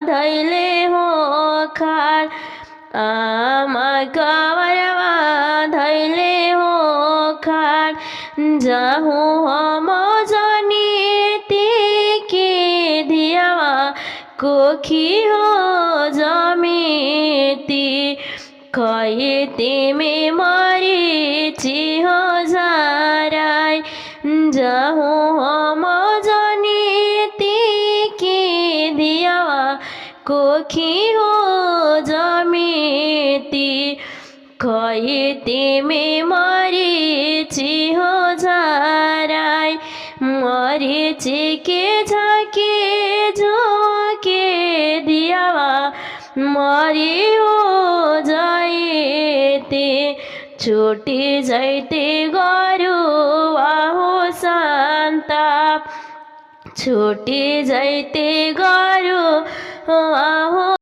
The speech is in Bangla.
ধইলে হো খার আমার কাবার ধইলে হো খার যাহু হম জানি কে দিয়া কোখি হো জমিতি কয়েতে মে মরিছি হো যারাই যাহু হম জানি কে দিয়া কোখি হো জমিতি কয়েতে মে মরিছি হো যারাই মরিছি কে ঝাঁকে ঝোঁকে দিয়া মরি হো যাইতে ছুটি যাইতে গরু আহো সন্তাপ ছুটি যাইতে গরু আহো